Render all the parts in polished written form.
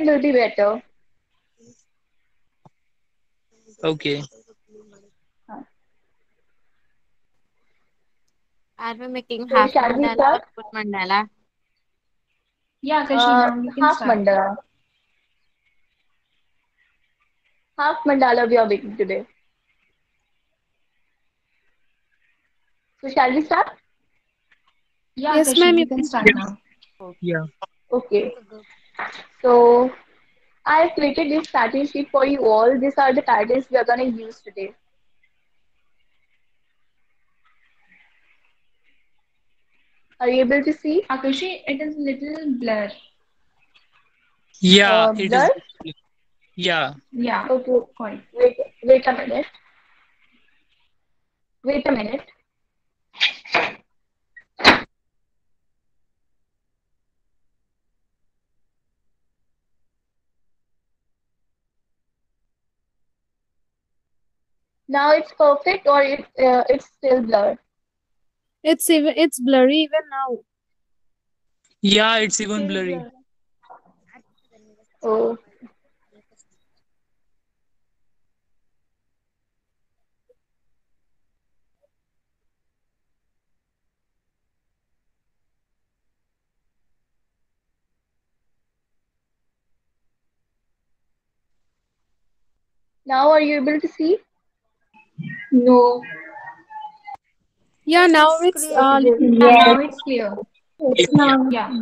will be better. Okay. Uh, Are we making So half shall we mandala or start? full mandala? Yeah, Akashi, now you can Half start. mandala. Half mandala we are making today. So shall we start? Yeah, Yes, Akashi, ma'am, you you can can start start. now. Yeah. Okay. So I have created this starting sheet for you all. These are the titles we are gonna use today. Are you able to see? Akashi, it is little blur. Yeah, it is. Blur? Yeah. Yeah, Okay. quite. Wait a minute. Wait a minute. Now it's perfect or it's still blurred. It's blurry even now. Yeah, it's even Still blurry. blurry. Oh, now are you able to see? No. Yeah, Yes, now it's it's clear. Okay. Yeah, now clear. it's clear. Yeah, It's yeah. now. Yeah.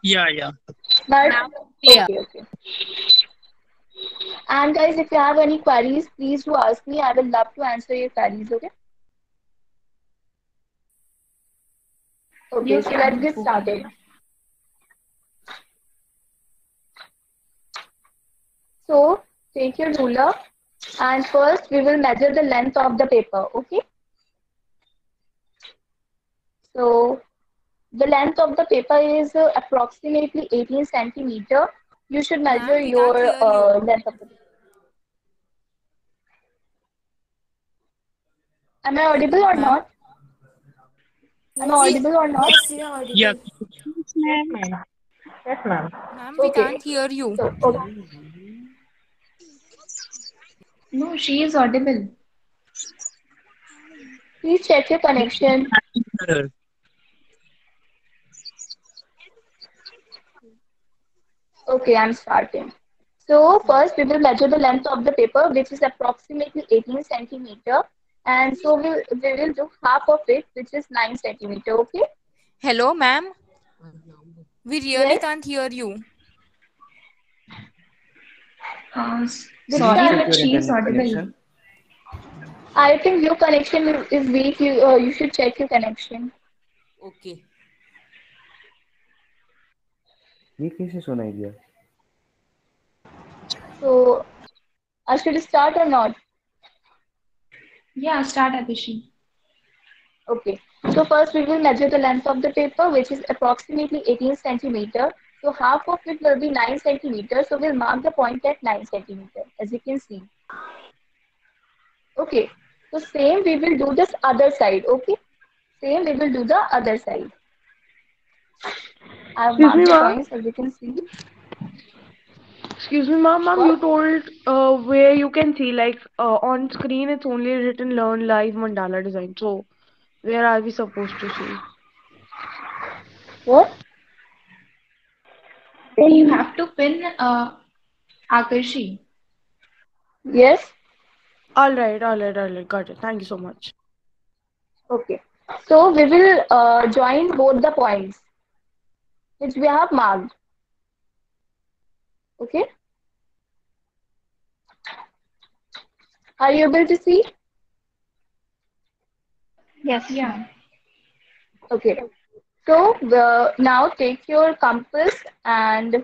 Yeah, yeah. But Now it's clear. okay, okay. And guys, if you have any queries, please do ask me. I will love to answer your queries. Okay. Okay. Yes, So yeah, let's get okay. started. So take your ruler and first we will measure the length of the paper. Okay. So the length of the paper is approximately 18 centimeter. You should measure Ma'am, we can't your hear you. length of the paper. Am I audible or Ma'am? not? Am I Yes, audible or not? yes, you're Yeah. audible. Yes, Yes, ma'am. ma'am. Yes, ma'am. Ma'am, we Okay. can't hear you. So okay. No, she is audible. Please check your connection. Error. Okay, I'm starting. So first we will measure the length of the paper, which is approximately 18 centimeter. And so we will do half of it, which is 9 centimeter. Okay? Hello, ma'am. We really Yes. can't hear you. Which Sorry, Please time? check but your she is internet audible. connection. I think your connection is weak. You should check your connection. Okay. ये कैसे सुनाई दिया? So I should start or not? Yeah, start, Akashi. Okay. So first we will measure the length of the paper, which is approximately 18 centimeter. So half of it will be 9 centimeter. So we'll mark the point at 9 centimeter, as you can see. Okay. So same we will do this other side. Okay. Same we will do the other side. I have Excuse me, marked the ma'am. points, as you can see. Excuse me, ma'am. Ma'am, you What? told where you can see like on screen it's only written learn live mandala design. So where are we supposed to see? What? You have to pin Akashi. Yes. All right. Got it. Thank you so much. Okay. So we will join both the points which we have marked. Okay. Are you able to see? Yes, Yeah. ma'am. Okay. So now take your compass and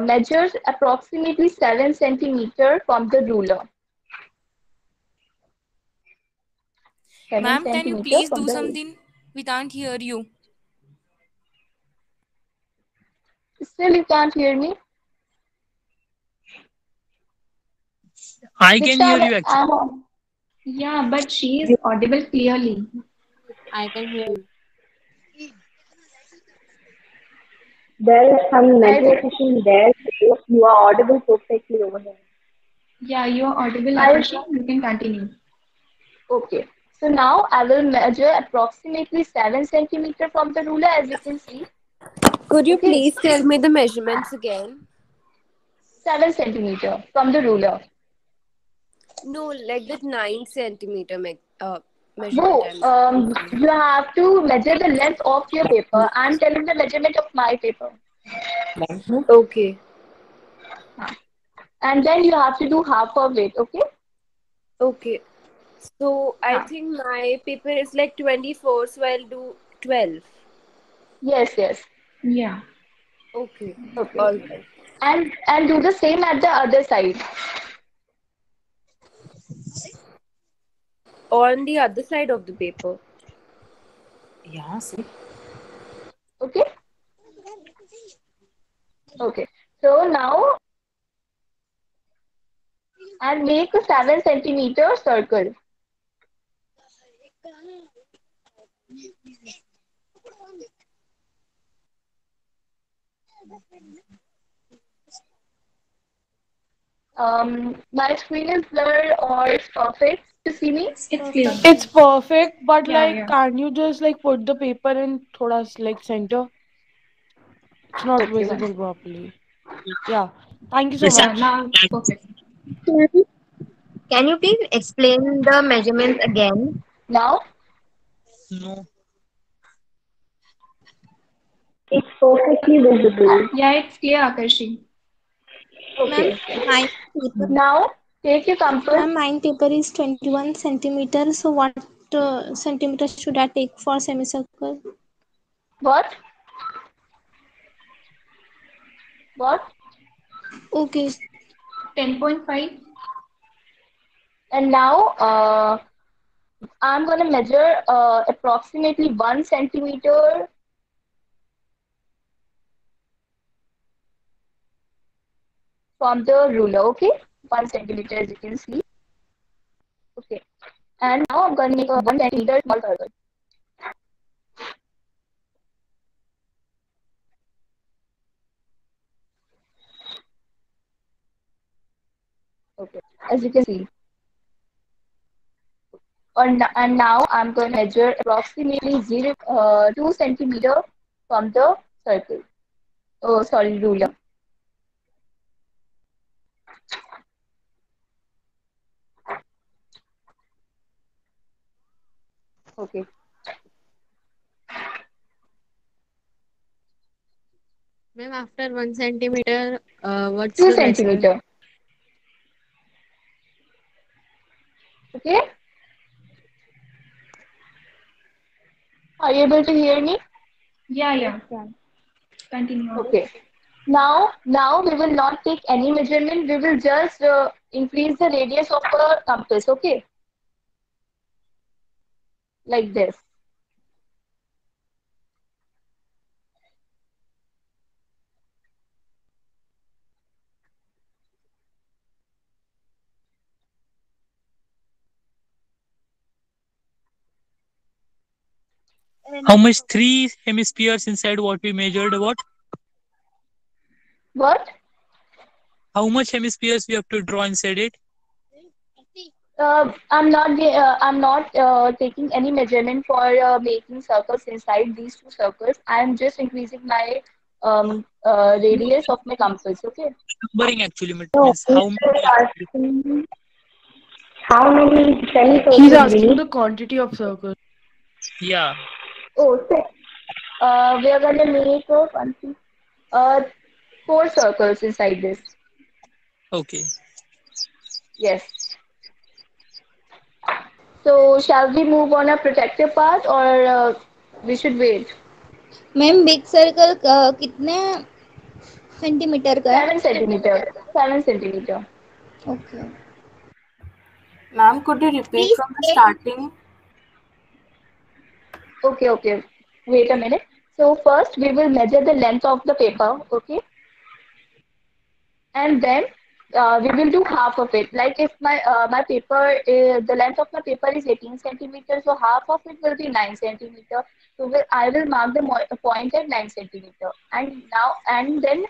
measure approximately 7 centimeter from the ruler. 7 Ma'am, can you centimeter please from do the ruler. something? We can't hear you. Still you can't hear me? I Which can hear time you actually. I'm on? Yeah, but she is audible clearly. I can hear you. There is some I network issue there. So you are audible perfectly over here. Yeah, you are audible, I Akarshi. You can continue. Okay. So now I will measure approximately 7 centimeter from the ruler, as you can see. Could you Okay, please tell me the measurements again? 7 centimeter from the ruler. No, like the 9 centimeter measurement No, I'm speaking. you have to measure the length of your paper. I'm telling the measurement of my paper. Okay. And then you have to do half of it, okay? Okay. So I Huh. think my paper is like 24, so I'll do 12. Yes, yes. Yeah. Okay. Okay. All right. And do the same at the other side. On the other side of the paper. Okay? Okay. So now and make a 7 centimeter circle. My screen is blurred or it's perfect to see me. It's clear. It's perfect, but Yeah, like, yeah. can you just like put the paper in thoda like center? It's not Okay, one. visible properly. Yeah. Thank you so It's a Yeah, much. now it's perfect. Can can you please explain the measurements again? Now, no. It's perfectly visible. Yeah, it's clear, Akarshi. okay, Ma'am, okay. mine paper, Now take your compass. ma'am, mine paper is 21 centimeter. So what centimeter should I take for semicircle? What? What? Okay, 10.5. And now I'm gonna measure approximately 1 centimeter from the ruler. Okay, 1 centimeter as you can see. Okay, and now I'm gonna make a 1 centimeter small circle. Okay, as you can see. And now I'm going to measure approximately 2 centimeter from the circle. Oh, sorry, ruler. Okay, Ma'am, after 1 centimeter, what's 2 the measurement? centimeter. Okay, are you able to hear me? Yeah, Yes, yeah. ma'am. Continue on. Okay. Now we will not take any measurement. We will just increase the radius of the compass. Okay, like this. How much three hemispheres inside what we measured? What? What? How much hemispheres we have to draw inside it? I'm not taking any measurement for making circles inside these two circles. I'm just increasing my radius of my compass. Okay. Numbering actually No, means he's how many. just asking how many He's semicircles we asking need. the quantity of circles. Yeah. Oh, so we are gonna make uh, 4 circles inside this. Okay. Yes. So shall we move on a protective part or we should wait? Ma'am big circle कितने centimetre का है? 7 centimeter. 7 centimeter. Okay Ma'am, could you repeat please from the starting? Okay, okay. Wait a minute. So first we will measure the length of the paper, okay? And then we will do half of it. Like if my paper, the length of my paper is 18 centimeters, so half of it will be 9 centimeter. So I will mark the point at 9 centimeter, and then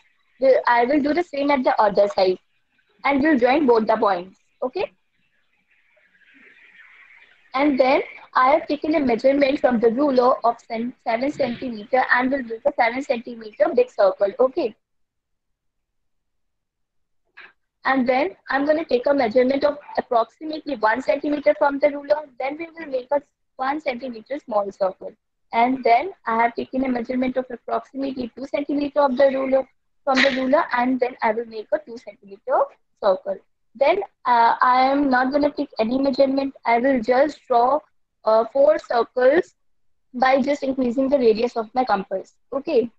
I will do the same at the other side, and we'll join both the points. Okay, and then I have taken a measurement from the ruler of 7 centimeter and will make a 7 centimeter big circle. Okay. And then I'm going to take a measurement of approximately 1 centimeter from the ruler. Then we will make a 1 centimeter small circle. And then I have taken a measurement of approximately 2 centimeter of the ruler from the ruler, and then I will make a 2 centimeter circle. Then I am not going to take any measurement. I will just draw 4 circles by just increasing the radius of my compass. Okay.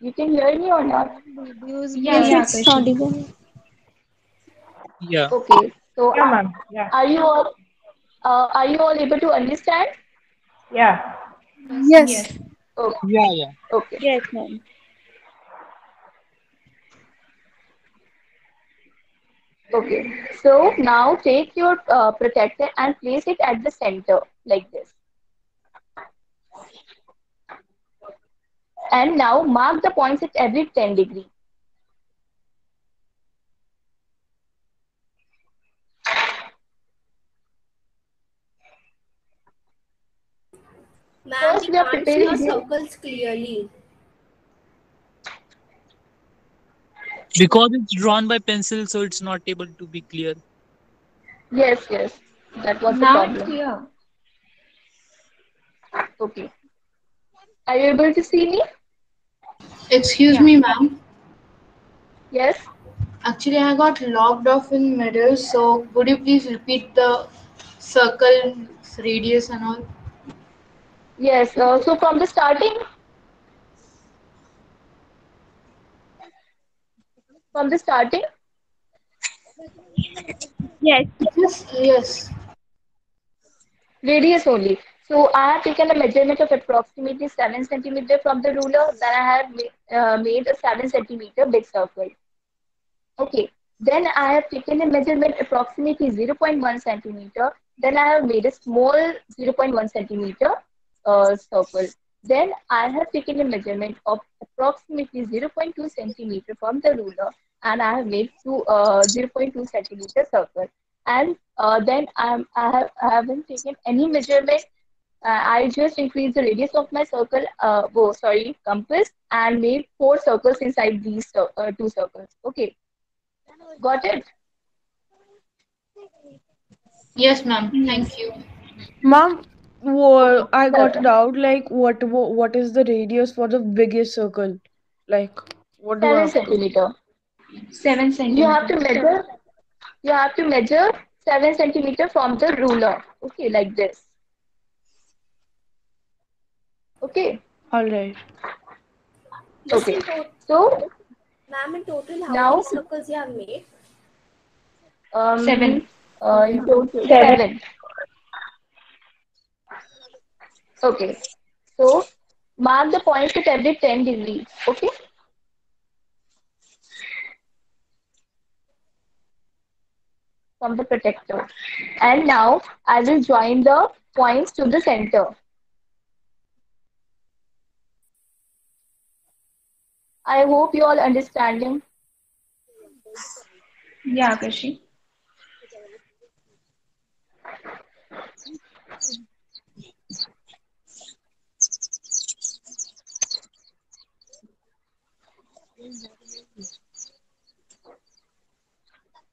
You can hear me or not? Yeah, Yes, yeah, it's Akashi. audible. Yeah. Okay. So Yeah, ma'am. Yeah. are you all able to understand? Yeah. Yes. Yes. Okay. Yeah, yeah. Okay. Yes, ma'am. Okay. So now take your protector and place it at the center like this. And now mark the points at every 10 degree. Ma'am, First, we we are can't see preparing your the. circles clearly. Because it's drawn by pencil, so it's not able to be clear. Yes, yes. That was the Now it's problem. clear. Okay. Are you able to see me? Excuse Yeah. me, ma'am. Yes. Actually, I got locked off in middle, so would you please repeat the circle radius and all? Yes. So from the starting, Yes. Yes, yes. radius only. So I have taken a measurement of approximately 7 centimeter from the ruler. Then I have made a 7 centimeter big circle. Okay. Then I have taken a measurement approximately zero point 0.1 centimeter. Then I have made a small zero point 0.1 centimeter circle. Then I have taken a measurement of approximately zero point 0.2 centimeter from the ruler, and I have made 0 0.2 centimeter circle. And then I haven't taken any measurement. I just increased the radius of my circle, compass, and made 4 circles inside these 2 circles. Okay. Got it? Yes, ma'am. Yes. Thank you. Ma'am, Okay, I got it welcome. out. Like, what is the radius for the biggest circle? Like, what do I 7 have to? centimeter. 7 You have centimeter. to measure. You have to measure 7 centimeter from the ruler. Okay, like this. Okay. All right. Just Okay. in total, So ma'am, in total, how many now, circles you have made? um, 7. in total 7. Okay. So mark the points at every 10 degrees. Okay, from the protector. And now I will join the points to the center. I hope you all understanding. Yeah, Akashi.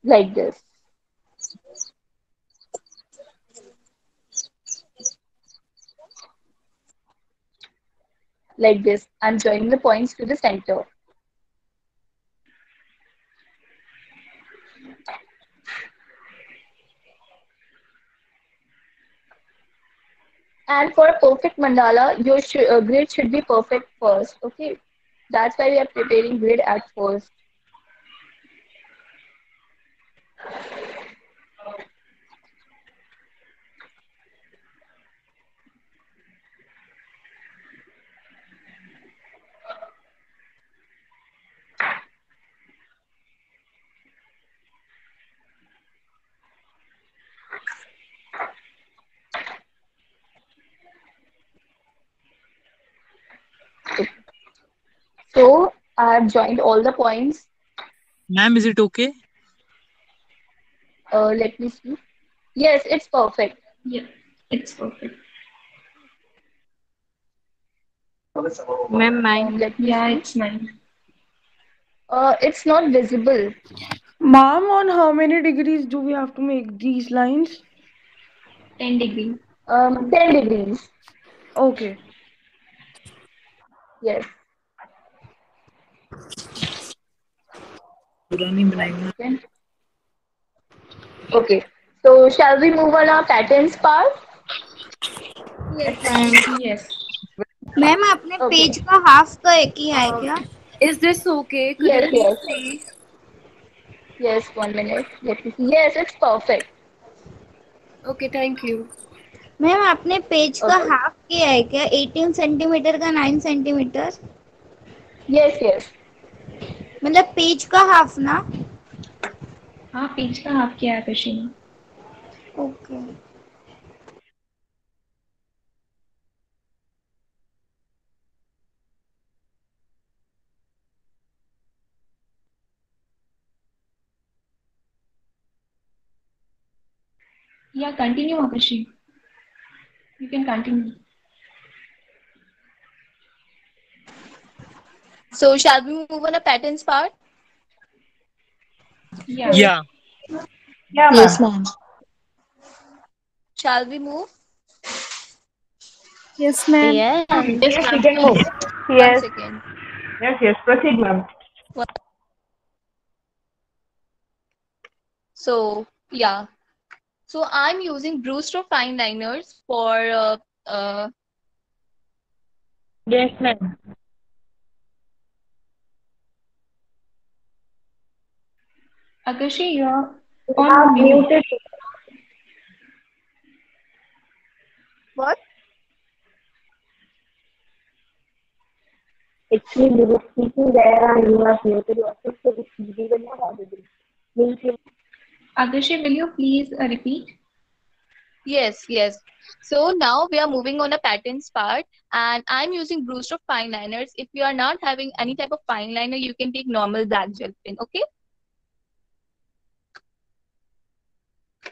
Like this. Like this. I'm joining the points to the center. And for a perfect mandala, your grid should be perfect first. Okay, that's why we are preparing grid at first. Okay. So I have joined all the points. Ma'am, is it okay? Let me see. Yes, it's perfect. Yeah, it's perfect. Ma'am, mine. Let me Yeah, see. it's mine. It's not visible. Ma'am, on how many degrees do we have to make these lines? 10 degree. 10 degrees. Okay. Yes. पुरानी बनाई One ना. second. Okay. So shall we move on our patterns part? Yes. Yes. Ma'am आपने Okay. Page का half का किया है Uh, क्या? is this okay? Could you Yes, please yes. see? Yes, 1 minute. Let me see. Yes, it's perfect. Okay, thank you. Ma'am आपने page का Okay. Half किया है क्या? 18 सेंटीमीटर का 9 सेंटीमीटर, Yes, yes. मतलब पेज का हाफ ना? हाँ, पेज का हाफ किया है आकर्षि ने. Okay. Yeah, continue, Aakashi. You can continue. So shall we move on a patterns part? Yeah. Yeah. Yes, ma'am. Shall we move? Yes, ma'am. Yes, Yes, we ma'am. can move. One Yes. second. Yes, proceed, ma'am. So yeah. So I'm using Brewster fine liners for Yes, ma'am. Aakashi, you're You are on mute. muted. what? Actually, you were speaking there and you have muted yourself, so we will not audible. Means you Aakashi, will you please repeat? Yes, yes. So now we are moving on a patterns part, and I'm using Brewster fine liners. If you are not having any type of fine liner, you can take normal black gel pen. Okay.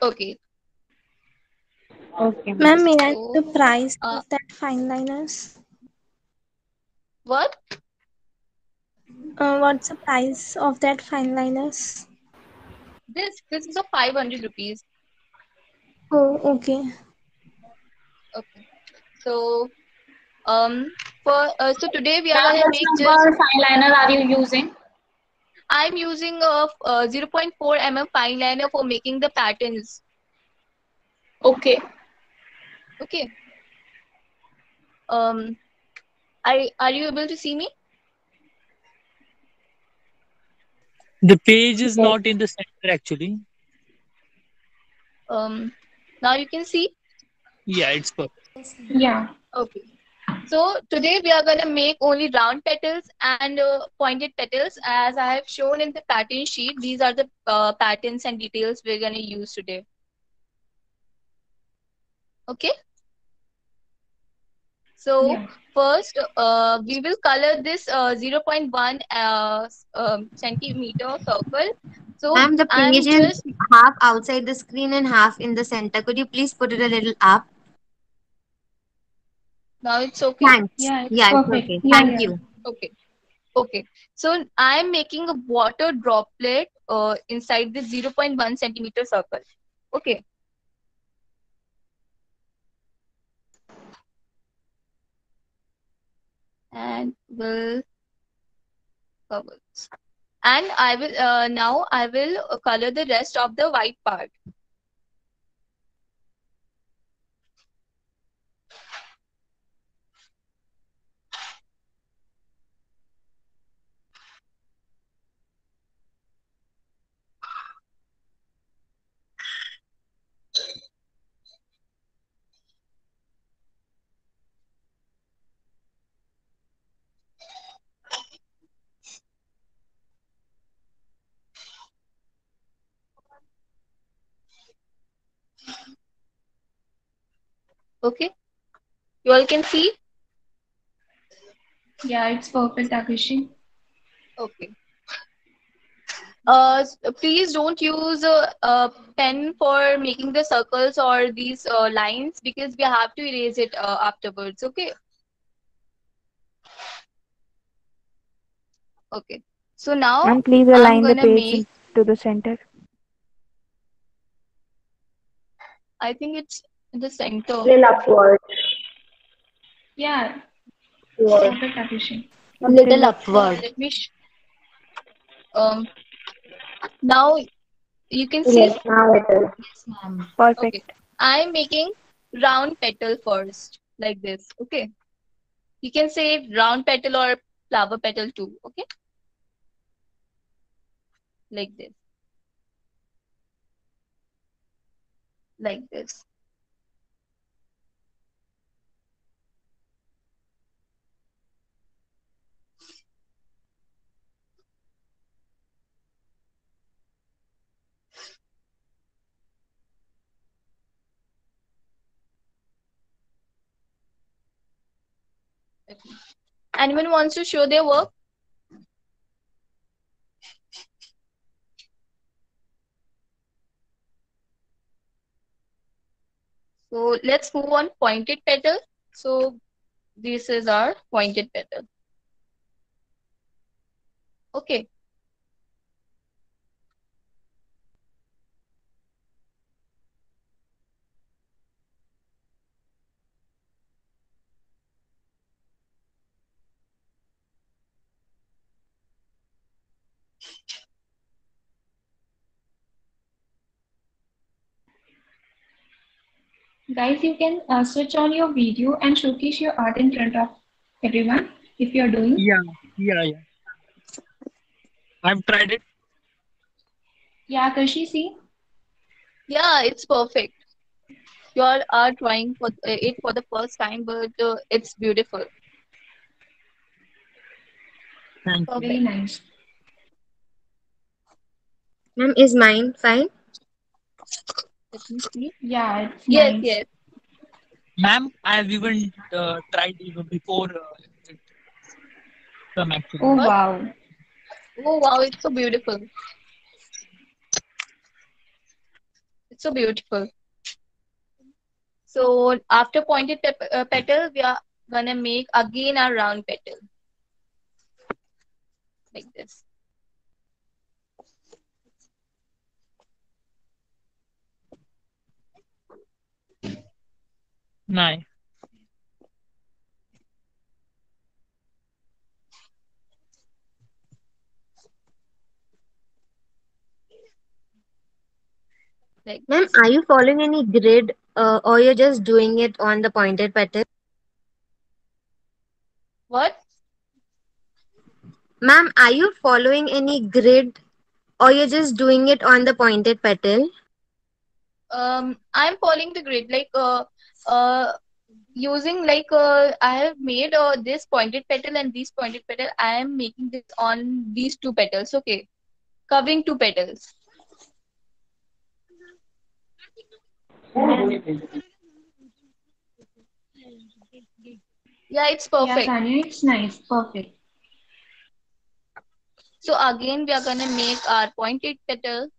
Okay. okay. Ma'am, may I know So the price uh, of that fine liners? what? What's the price of that fine liners? This is a 500 rupees. Oh, okay. Okay. So so today we are Ma'am, gonna which make just. number fine liner are you using? I'm using a 0.4 mm fine liner for making the patterns. Okay. Okay. Um, are you able to see me? The page is Yes. not in the center actually. Now you can see. Yeah, it's perfect. Yeah. Okay. So today we are gonna make only round petals and pointed petals, as I have shown in the pattern sheet. These are the patterns and details we're gonna use today. Okay. So Yeah. first, we will color this 0.1 centimeter circle. So Ma'am, the page I'm is just half outside the screen and half in the center. Could you please put it a little up? now it's okay. Thanks. Yeah, it's Yeah, it's perfect. okay. Yeah, Thank yeah. you. Okay. Okay. So I'm making a water droplet inside the 0.1 centimeter circle. Okay. And will cover. And I will now I will color the rest of the white part. Okay. You all can see. Yeah, it's perfect, Akashi. Okay. Please don't use a pen for making the circles or these lines because we have to erase it afterwards. Okay. Okay. So now And please I'm align the gonna page make. to the center. I think it's in the center. Little upward. Yeah, it's Upward. perfect, Akashi. Little Little upward. Let me. Um. Now you can see. Yes, now it is. Yes, ma'am. Okay. perfect. I'm making round petal first, like this. Okay. You can say round petal or flower petal too. Okay. Like this. Like this. Okay. Anyone wants to show their work? So let's move on pointed petal. So this is our pointed petal. Okay. Guys, you can switch on your video and showcase your art in front of everyone if you're doing. Yeah, yeah. I've tried it. Yeah, Akashi, see? Yeah, it's perfect. You all are trying for it for the first time, but it's beautiful. Thank you. Very Perfect. nice. Ma'am, is mine fine? Let me see. Yeah, it's Yes, nice. yes. Ma'am, I've even tried even before it come actually. Oh, What? wow. Oh wow, it's so beautiful. It's so beautiful. So after pointed petal, we are gonna make again a round petal like this. Nice. Like Ma'am, this. are you following any grid or you're just doing it on the pointed petal? What? Ma'am, are you following any grid or you're just doing it on the pointed petal? I'm following the grid like using like I have made this pointed petal and this pointed petal. I am making this on these two petals. Okay, covering two petals. Yeah, it's Yeah, perfect. Sanya, it's nice. Perfect. So again, we are gonna make our pointed petal.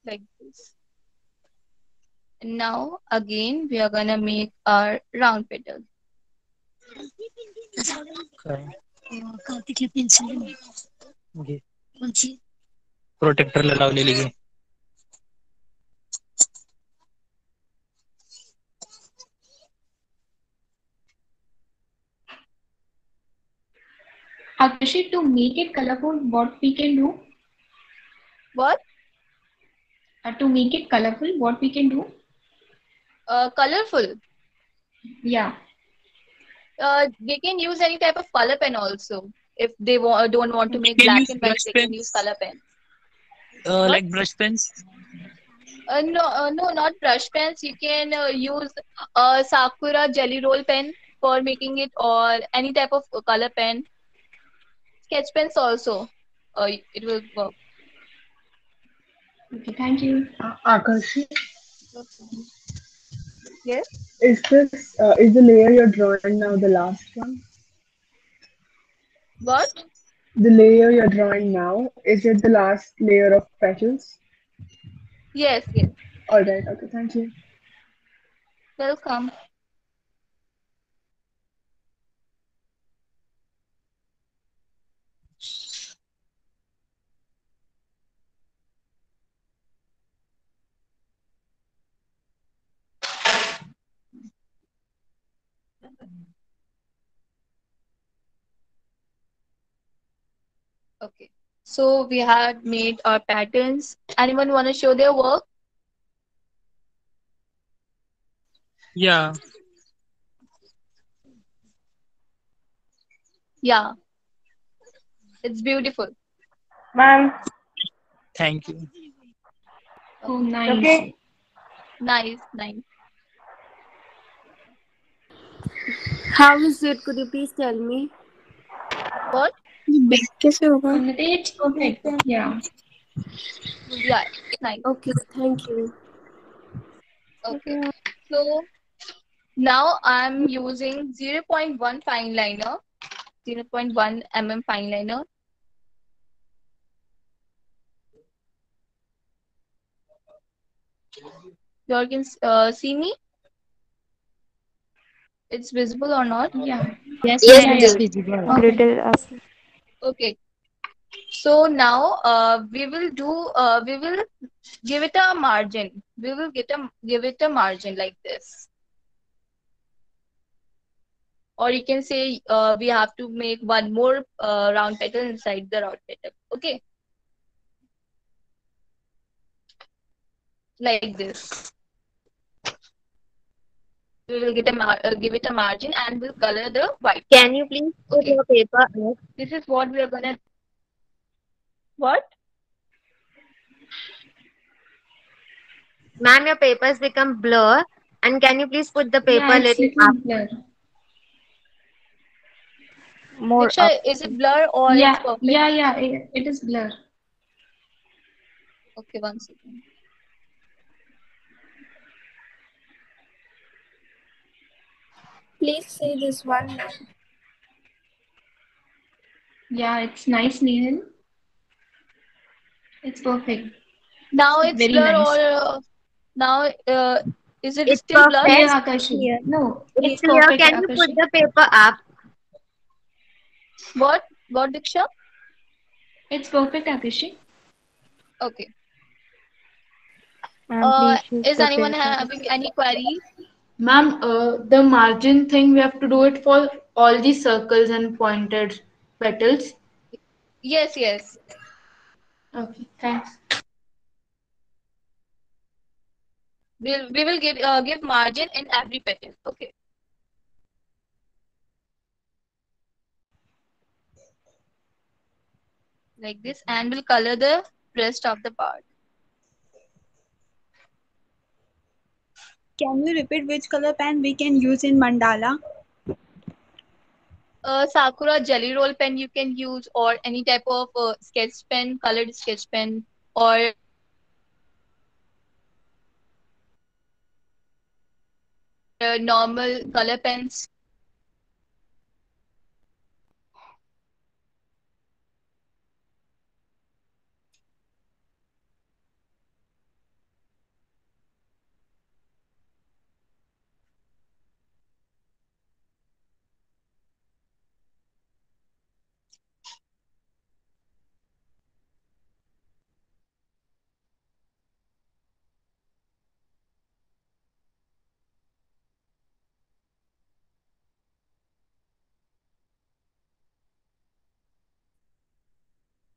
Like this. And now again we are gonna make our round petal. Kartik pencil घे प्रोटेक्टरला लावलेली घे Akashi, to make it colorful, what we can do? What? To make it colorful, what we can do? Colorful. Yeah. They can use any type of color pen also. If they don't want to We make can black use and white, brush they can use pens, color pens. What? like brush pens. No, no, not brush pens. You can use a Sakura jelly roll pen for making it, or any type of color pen. Sketch pens also. It will work. Okay, thank you. Akashi, Yes. is the layer you're drawing now the last one? What? The layer you're drawing now, is it the last layer of petals? Yes, yes. All right. Okay. Thank you. Welcome. Okay. So we had made our patterns. Anyone want to show their work? Yeah. Yeah, it's beautiful. Ma'am. Thank you. Oh, nice. Okay. Nice, nice. How is it? Could you please tell me? What? Back कैसे होगा Unnati, it's perfect. Yeah. Yeah, it's nice. Okay, thank you. Okay. So now I'm using 0.1 fine liner, 0.1 mm fine liner. You all can see me? It's visible or not? Yeah. Yes, Yeah, it yeah. is visible. Perfect. Okay. So now we will give it a margin. We will give it a margin like this. Or you can say we have to make one more round petal inside the round petal. Okay. Like this. We will give it a margin and we'll color the white. Can you please put Okay. your paper up? This is what we are gonna. What? Ma'am, your papers become blur. And can you please put the paper Yeah, a it's little little up? blur. More Diksha, is it blur or it's Yeah, perfect? yeah, it is blur. Okay, one second. Please say this one now. Yeah, it's nice, Nehal. It's perfect. Now it's Very blur nice. or now is it It's still blur? Clear, perfect. Akashi. No, It's it's clear. perfect, Can you put Akashi. the paper up? What? What, Diksha? It's perfect, Akashi. Okay. Ma'am, please choose Is the anyone paper. having any queries? Ma'am, the margin thing we have to do it for all the circles and pointed petals. Yes, yes. Okay, thanks. We will give margin in every petal. Okay. Like this, and we'll color the rest of the part. Can you repeat which color pen we can use in mandala? Sakura jelly roll pen you can use, or any type of sketch pen, colored sketch pen, or normal color pens.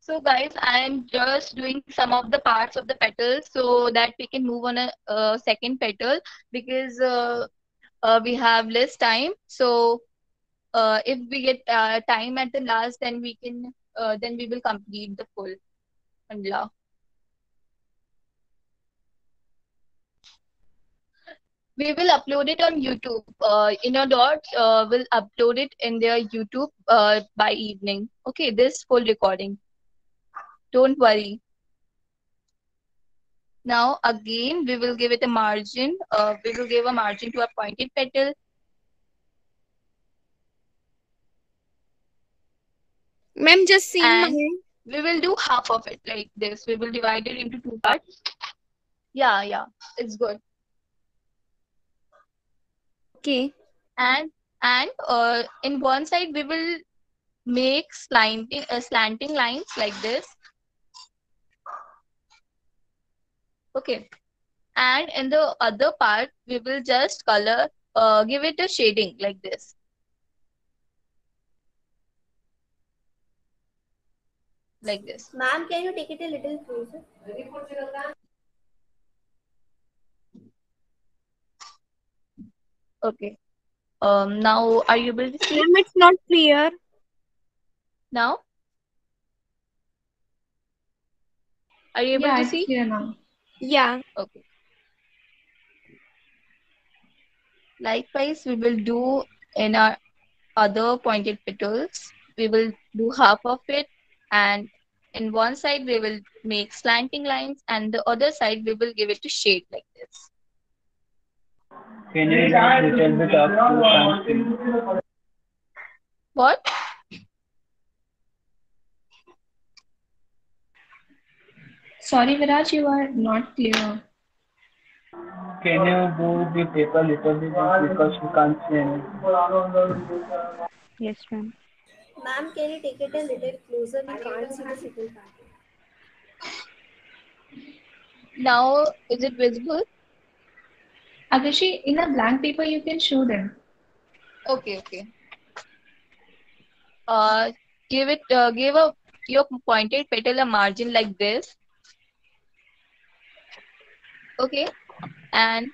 So guys, I am just doing some of the parts of the petals so that we can move on a second petal, because we have less time. So If we get time at the last, then we will complete the full mandala. We will upload it on YouTube. Inner Dot will upload it in their YouTube by evening. Okay, this full recording. Don't worry. Now again, we will give it a margin. We will give a margin to a pointed petal. Ma'am, just seen And mine. we will do half of it like this. We will divide it into two parts. Yeah, it's good. Okay. And in one side we will make slanting lines like this. Okay. And in the other part, we will just give it a shading like this. Like this. Ma'am, can you take it a little closer? Okay. Now are you able to see? Ma'am, it's not clear. Now? Are you able to it's see? clear now. Yeah. Okay. Likewise, we will do in our other pointed petals. We will do half of it, and in one side we will make slanting lines, and the other side we will give it a shade like this. Can you use little bit up to sunscreen? What? Sorry, Viraj, you are not clear. Can you move the paper little bit because we can't see any? Yes, ma'am. Ma'am, can you take it a little closer? We can't see the second part. Now, is it visible? Agashi, in a blank paper, you can show them. Okay. Give your pointed petal a margin like this. Okay, and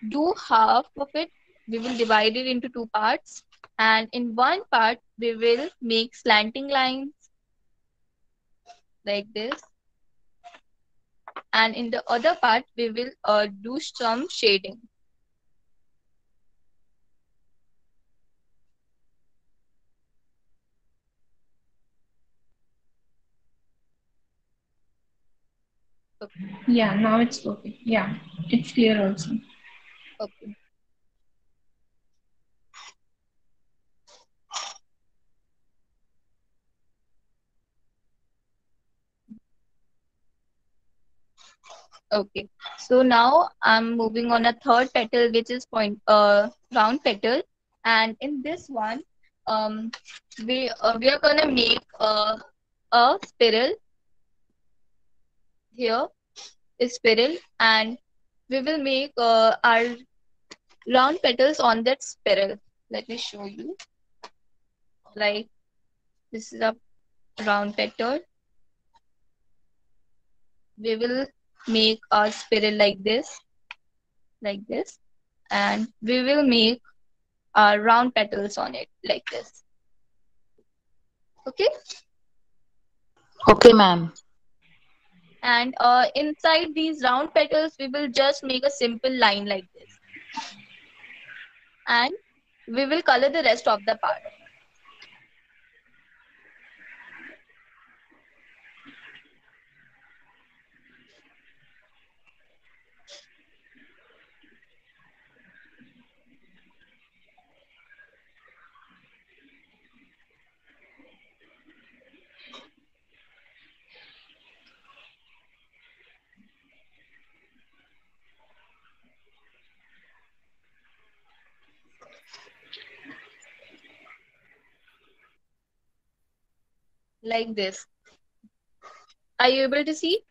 do half of it. We will divide it into two parts, and in one part we will make slanting lines like this, and in the other part we will do some shading. Okay. Yeah, now it's okay. Yeah, it's clear also. Okay. Okay, so now I'm moving on a third petal, which is round petal, and in this one, we are gonna make a spiral here, a spiral, and we will make our round petals on that spiral. Let me show you. Like this is a round petal. We will make a spiral like this, and we will make round petals on it like this. Okay. Okay, ma'am. And inside these round petals, we will just make a simple line like this, and we will color the rest of the part. Like this. Are you able to see?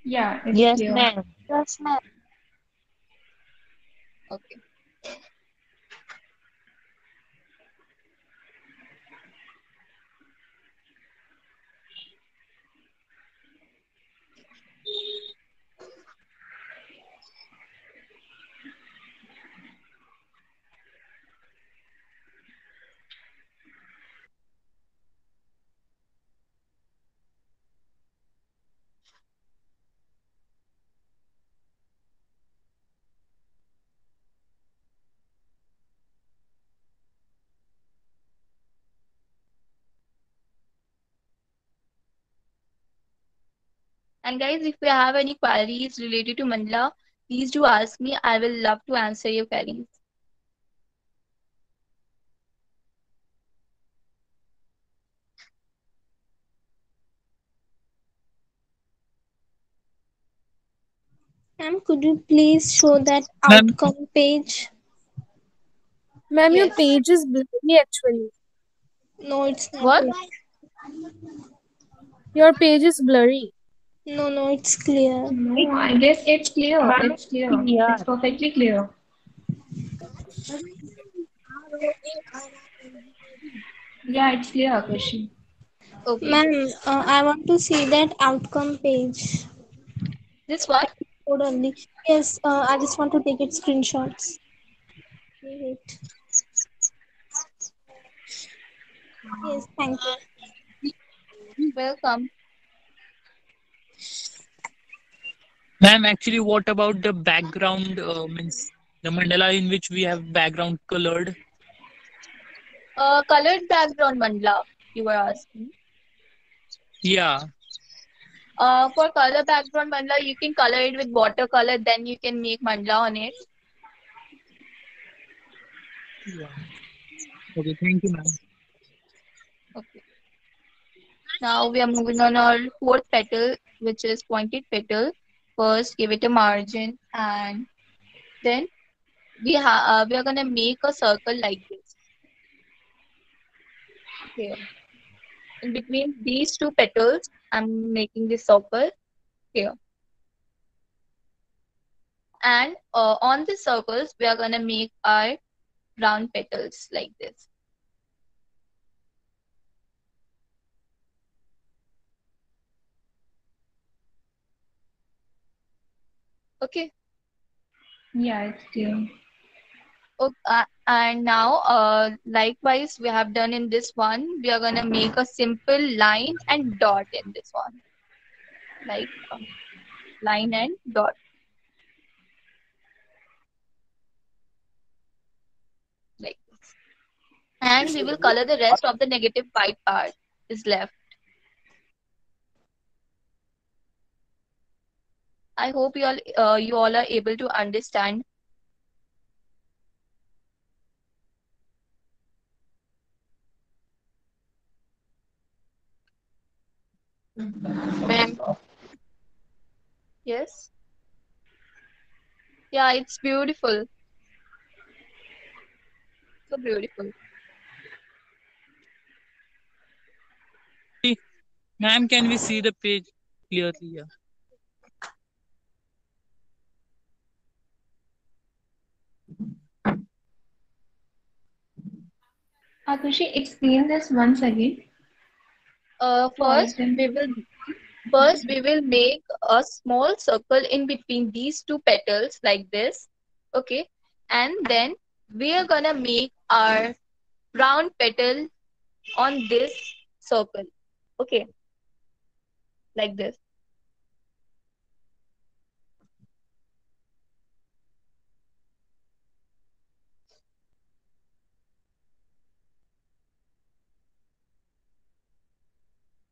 Yeah, it's Yes, clear. ma'am. Yes, ma'am. Okay. And guys, if you have any queries related to mandala, please do ask me. I will love to answer your queries. Ma'am, could you please show that Ma'am, outcome page? Ma'am, your Yes. page is blurry actually. No, it's not. What? Your page is blurry. No, it's clear. No, I guess it's clear. Ma'am, It's clear. yeah. It's perfectly clear. Yeah, it's clear, Akashi. Okay. Ma'am, I want to see that outcome page. This one? Code only. Yes, I just want to take it screenshots. Wait. Yes, thank you. Welcome. ma'am, actually, what about the background? Means the mandala in which we have background colored. Colored background mandala, you were asking. Yeah. For color background mandala, you can color it with watercolor, then you can make mandala on it. Yeah. Okay. Thank you, ma'am. Okay. Now we are moving on our fourth petal, which is pointed petal. First, give it a margin, and then we are gonna make a circle like this here. In between these two petals, I'm making this circle here. And on the circles, we are gonna make our round petals like this. Okay. Yeah, it's clear. Okay, and now, likewise, we have done in this one. We are gonna make a simple line and dot in this one, like line and dot, like this. And we will color the rest of the negative white part is left. I hope you all are able to understand. Ma'am, Yes. Yeah, it's beautiful. So beautiful. Ma'am, can we see the page clearly? Yeah. Akashi, explain this once again. First we will make a small circle in between these two petals like this. Okay. And then we are gonna make our round petal on this circle. Okay. Like this.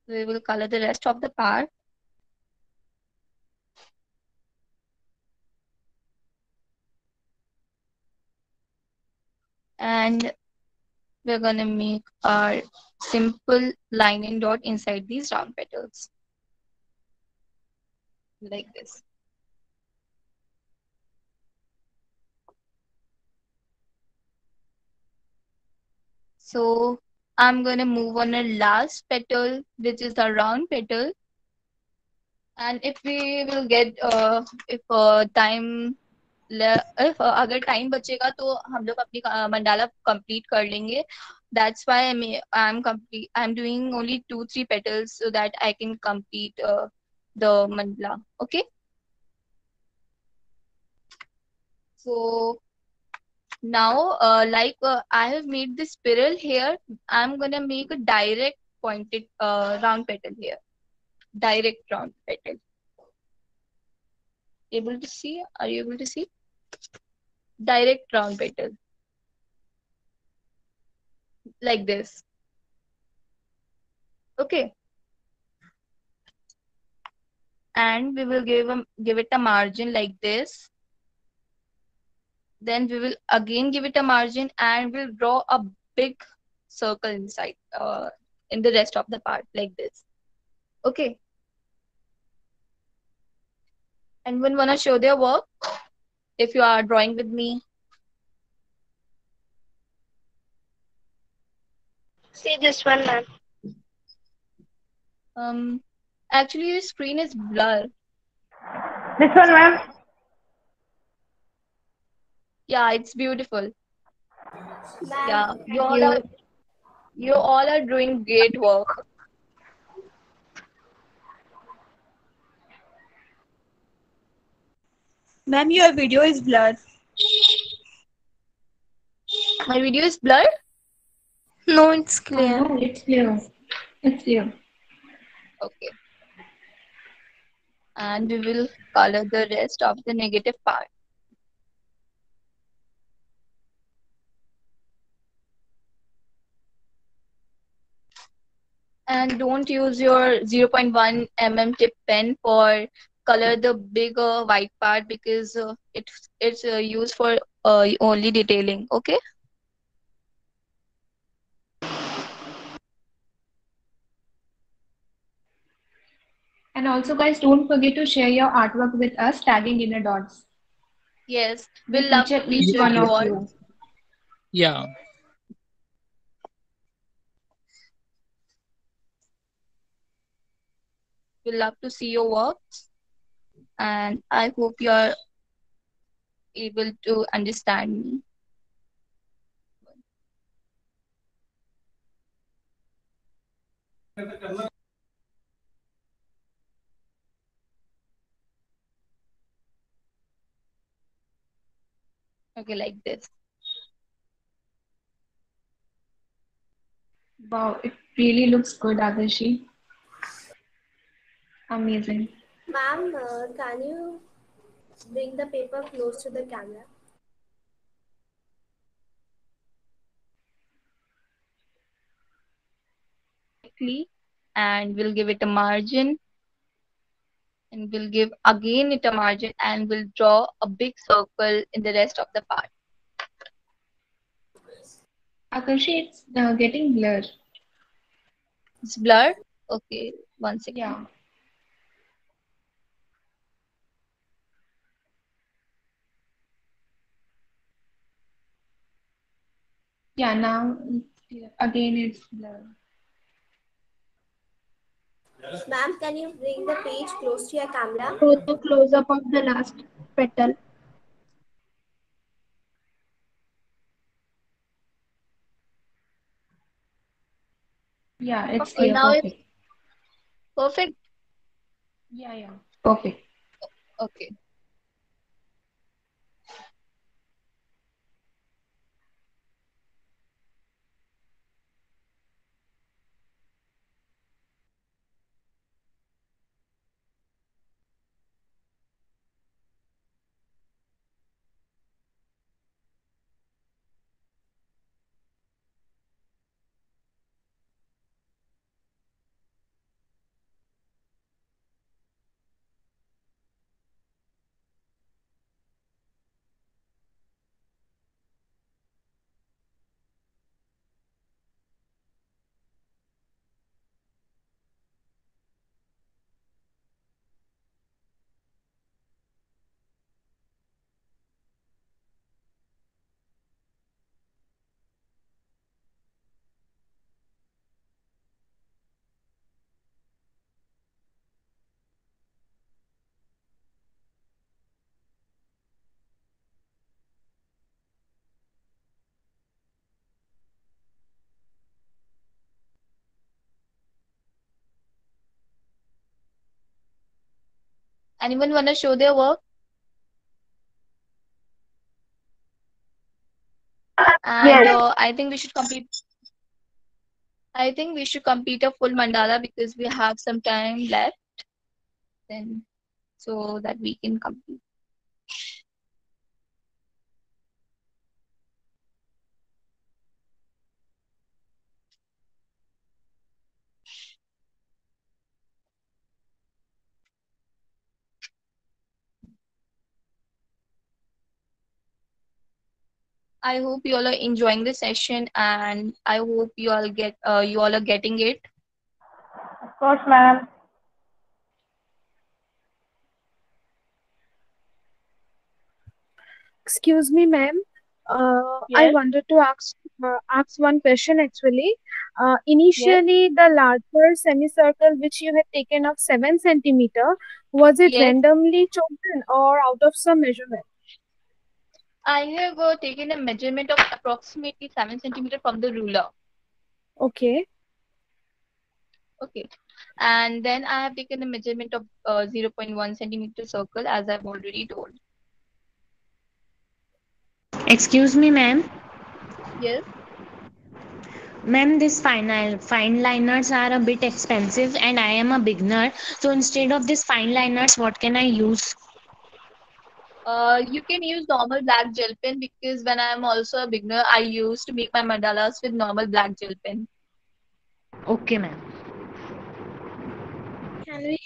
We will color the rest of the part. And we're gonna make our simple line and dot inside these round petals. Like this. So I'm gonna move on a last petal, which is the round petal. And if we will get if time if अगर time बचेगा तो हम लोग अपनी mandala complete कर लेंगे. That's why I'm doing only 2-3 petals so that I can complete the mandala. Okay. So now I have made the spiral here. I'm gonna make a direct pointed round petal here. Direct round petal. Able to see? Are you able to see? Direct round petal. Like this. Okay. and we will give it a margin like this. Then we will again give it a margin and we'll draw a big circle inside in the rest of the part like this. Okay. Anyone wanna show their work if you are drawing with me? See this one, ma'am. Actually your screen is blur. This one, ma'am. Yeah, it's beautiful. Yeah, Ma'am, you all are doing great work. Ma'am, your video is blurred. My video is blurred? No, it's clear. No, it's clear. It's clear. Okay. And we will color the rest of the negative part. And don't use your 0.1 mm tip pen for color the bigger white part because it's used for only detailing. Okay. And also, guys, don't forget to share your artwork with us, tagging in the dots. Yes, We we'll love feature to each feature one you of all. you. Yeah. We'll love to see your works, and I hope you are able to understand me. Okay, like this. Wow, it really looks good, Adarshi. Amazing. ma'am, can you bring the paper close to the camera? And we'll give it a margin, and we'll give again it a margin, and we'll draw a big circle in the rest of the part. Adarshi, it's getting blurred. It's blurred. Okay, 1 second. Yeah. Yeah, now again it's blurred. Ma'am, can you bring the page close to your camera? Show the close up of the last petal. Yeah, it's Okay, clear. now it's Perfect. perfect. Yeah. Perfect. Okay. Anyone wanna show their work? And Yes. I think we should complete. I think we should complete a full mandala because we have some time left. Then, so that we can complete. I hope you all are enjoying the session, and I hope you all are getting it. Of course, ma'am. Excuse me, ma'am. I Yes. wanted to ask one question actually. Yes. Initially, the larger semicircle which you had taken of 7 centimeter, was it Yes. randomly chosen or out of some measurement? I have taken a measurement of approximately 7 centimeter from the ruler. Okay. Okay. And then I have taken a measurement of 0.1 centimeter circle, as I've already told. Excuse me, ma'am. Yes. Ma'am, these fine liners are a bit expensive and I am a beginner. So instead of these fine liners, what can I use? You can use normal black gel pen, because when I am also a beginner, I used to make my mandalas with normal black gel pen. Okay, ma'am. Can we use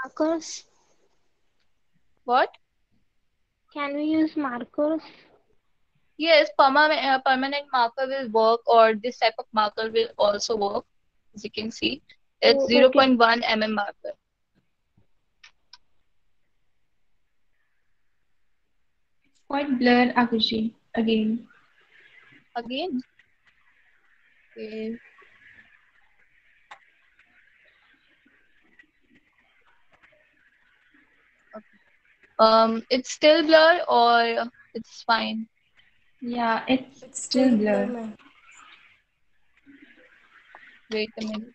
markers? What? Can we use markers? Yes, permanent marker will work, or this type of marker will also work. As you can see, it's Oh, okay. 0.1 mm marker. Quite blurred, Akushi. Again. Again. Okay. It's still blur or it's fine? Yeah, it's still Still blur, blur. ma'am. Wait a minute.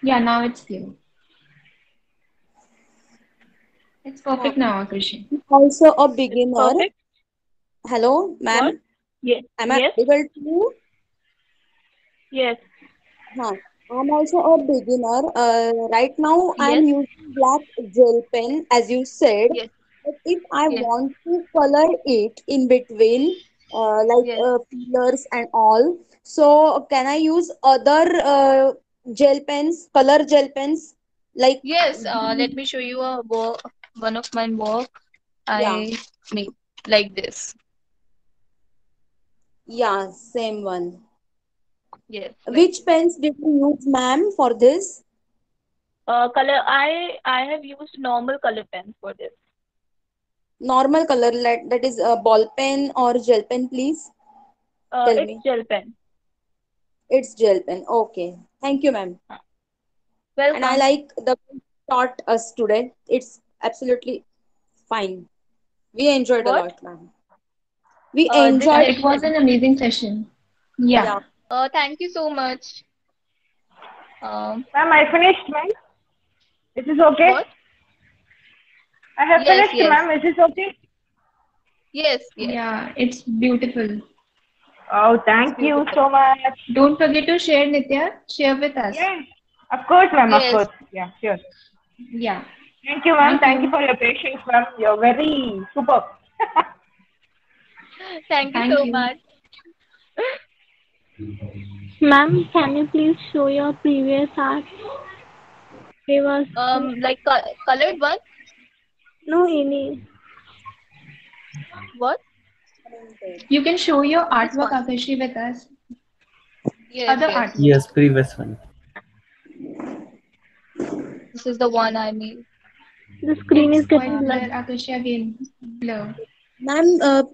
Yeah, now it's clear. It's perfect now, Akushi. Also a It's beginner. perfect. Hello, What? ma'am. Yes. Am I Yes. able to? Yes. Huh. I'm also a beginner. Right now, I'm Yes. using black gel pen, as you said. Yes. But if I Yes. want to color it in between, like Yes. pillars and all, so can I use other gel pens, color gel pens, like Yes. Let me show you a work. One of my work yeah, I made like this. yeah, same one. Yes, like Which this. pens did you use, ma'am, for this? Color. I have used normal color pens for this. Normal color, that is a ball pen or gel pen, please tell It's me. gel pen. It's gel pen. Okay. Thank you, ma'am. And I Welcome. like the taught us today. It's absolutely fine. We enjoyed a What? lot, ma'am. We This Yeah, enjoyed. it was session. an amazing session. Yeah. Yeah. Thank you so much. Um, Ma'am, I finished, ma'am. Is this okay? what? I have Yes, finished, yes, ma'am. Is this okay? yes, yes. Yeah, it's beautiful. Oh, It's thank you beautiful. so much. Don't forget to share, Nitya. Share with us. Yes, of course, ma'am. Of Yes. course. Yeah, sure. Yeah. Thank you, ma'am. Thank Thank you you. for your patience, ma'am. You're very superb. Thank you Thank so you. much. Ma'am, can you please show your previous art? Give us Like colored one. no any. What? You can show your This artwork, one. Akashi, with us. Yes, Other yes. artwork. Yes, previous one. This is the one I made. The screen It's is quite getting blur, blurred. Akashi, again. Blur. Ma'am,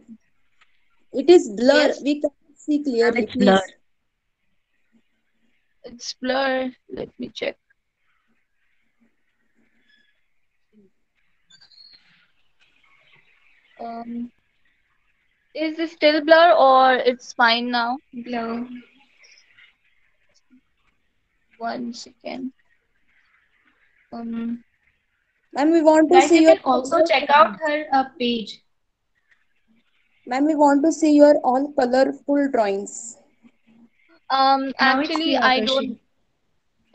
it is blur. Yes, We cannot see Ma'am, clearly, it's blurred. please. it's blur. Let me check. Um, is this still blur or it's fine now? Blur. 1 second. Um, Ma'am, we want to Guys, see you your can also check out her page. Ma'am, we want to see your all colorful drawings. Now it's actually, clear, I don't. Akashi.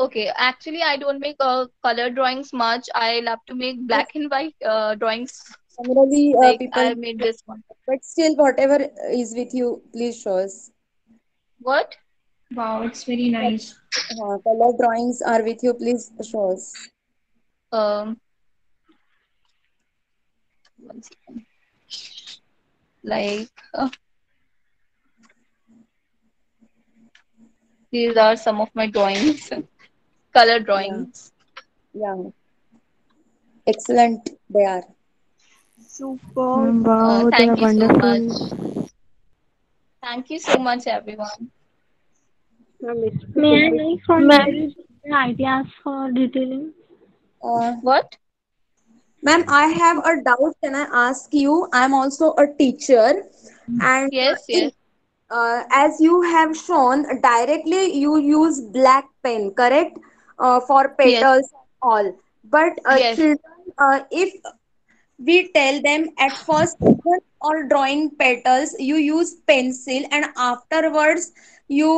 Okay, actually, I don't make color drawings much. I love to make black and white drawings. Generally, Like people, I made this one. but still, whatever is with you, please show us. What? Wow, it's very nice. Color drawings are with you. Please show us. Um, one second. Like these are some of my drawings, color drawings. Yeah. Excellent. They are. Super. Wow, they are Thank you so wonderful. much. Thank you so much, everyone. May I know from where you get the ideas for detailing? What? Ma'am, I have a doubt. Can I ask you? I'm also a teacher, and Yes, in yes, as you have shown, directly you use black pen, correct? For yes, petals and all. But yes, children, if we tell them at first, even or drawing petals, you use pencil, and afterwards you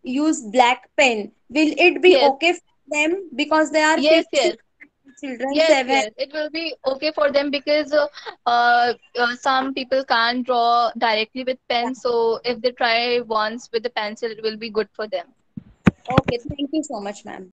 use black pen. Will it be yes, okay for them because they are yes, fifth yes. children, Yes, seven? yes, it will be okay for them because some people can't draw directly with pen. So if they try once with the pencil, it will be good for them. Okay, thank you so much, ma'am.